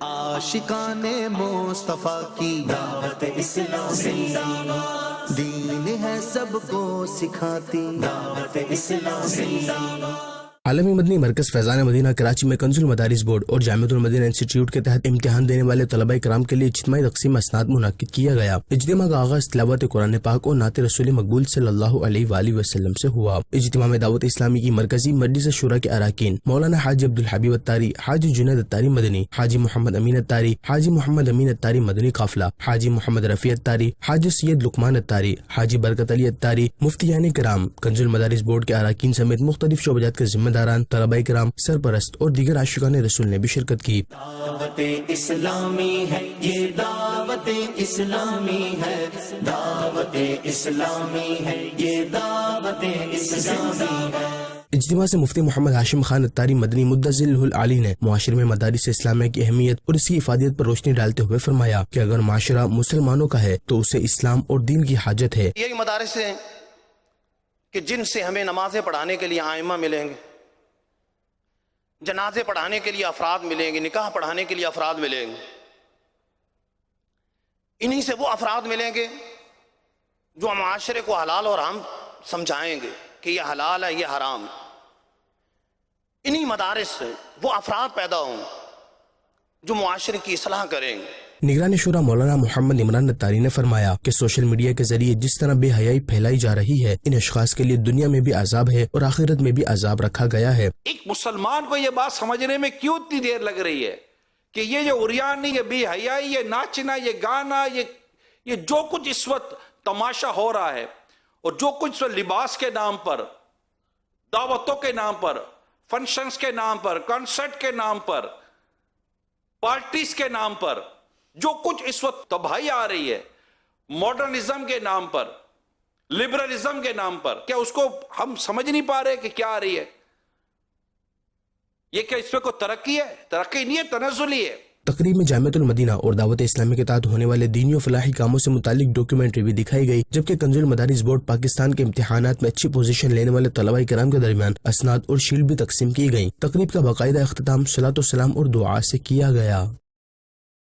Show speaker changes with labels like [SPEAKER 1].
[SPEAKER 1] عاشقان مصطفیٰ کی دعوت اسلام دین ہے سب کو سکھاتی دعوت اسلام۔
[SPEAKER 2] عالمی مدنی مرکز فیضان مدینہ کراچی میں کنز المدارس بورڈ اور جامعۃ المدینہ انسٹیٹیوٹ کے تحت امتحان دینے والے طلباء کرام کے لیے اجتماعی تقسیم اسناد منعقد کیا گیا۔ اجتماع کا آغاز تلاوت قرآن پاک اور نعت رسول مقبول صلی اللہ علیہ وآلہ وسلم سے ہوا۔ اجتماع میں دعوت اسلامی کی مرکزی مجلس شورا کے اراکین مولانا حاجی عبدالحبیب التاری، حاجی جنید التاری مدنی، حاجی محمد امین التاری، حاجی محمد امین التاری مدنی قافلہ، حاجی محمد رفیع التاری، حاجی سید لقمان التاری، حاجی برکت علی التاری، مفتیان کرام، کنز المدارس بورڈ کے اراکین سمیت مختلف شعبجات کے ذمہ داران، طلباء کرام، سرپرست اور دیگر عاشقان رسول نے بھی شرکت کی۔
[SPEAKER 1] دعوت اسلامی ہے یہ دعوت اسلامی ہے، دعوت اسلامی ہے یہ دعوت اسلامی ہے۔
[SPEAKER 2] اجتماع سے مفتی محمد ہاشم خان التاری مدنی مدظل العالی نے معاشرے میں مدارس اسلامیہ کی اہمیت اور اس کی افادیت پر روشنی ڈالتے ہوئے فرمایا کہ اگر معاشرہ مسلمانوں کا ہے تو اسے اسلام اور دین کی حاجت ہے۔
[SPEAKER 3] یہی مدارس ہیں کہ جن سے ہمیں نمازیں پڑھانے کے لیے آئمہ ملیں گے، جنازے پڑھانے کے لیے افراد ملیں گے، نکاح پڑھانے کے لیے افراد ملیں گے۔ انہی سے وہ افراد ملیں گے جو معاشرے کو حلال اور حرام سمجھائیں گے کہ یہ حلال ہے یہ حرام۔ انہی مدارس سے وہ افراد پیدا ہوں جو معاشرے کی اصلاح کریں گے۔
[SPEAKER 2] نگران شورا مولانا محمد عمران التاری نے فرمایا کہ سوشل میڈیا کے ذریعے جس طرح بے حیائی پھیلائی جا رہی ہے، ان اشخاص کے لیے دنیا میں بھی عذاب ہے اور آخرت میں بھی عذاب رکھا گیا ہے۔
[SPEAKER 4] ایک مسلمان کو یہ بات سمجھنے میں کیوں اتنی دیر لگ رہی ہے کہ یہ جو عریانی، یہ بے حیائی، یہ ناچنا، یہ گانا، یہ جو کچھ اس وقت تماشا ہو رہا ہے اور جو کچھ لباس کے نام پر، دعوتوں کے نام پر، فنکشنز کے نام پر، کنسرٹ کے نام پر، پارٹیز کے نام پر جو کچھ اس وقت تباہی آ رہی ہے، ماڈرنزم کے نام پر، لبرلزم کے نام پر، کیا اس کو ہم سمجھ نہیں پا رہے کہ کیا آ رہی ہے؟ یہ کیا اس میں کوئی ترقی ہے؟ ترقی نہیں ہے، تنزلی ہے۔
[SPEAKER 2] تقریب میں جامعۃ المدینہ اور دعوت اسلامی کے تحت ہونے والے دینی و فلاحی کاموں سے متعلق ڈاکیومنٹری بھی دکھائی گئی، جبکہ کنز المدارس بورڈ پاکستان کے امتحانات میں اچھی پوزیشن لینے والے طلباء کرام کے درمیان اسناد اور شیلڈ بھی تقسیم کی گئی۔ تقریب کا باقاعدہ اختتام صلاۃ و سلام اور دعا سے کیا گیا۔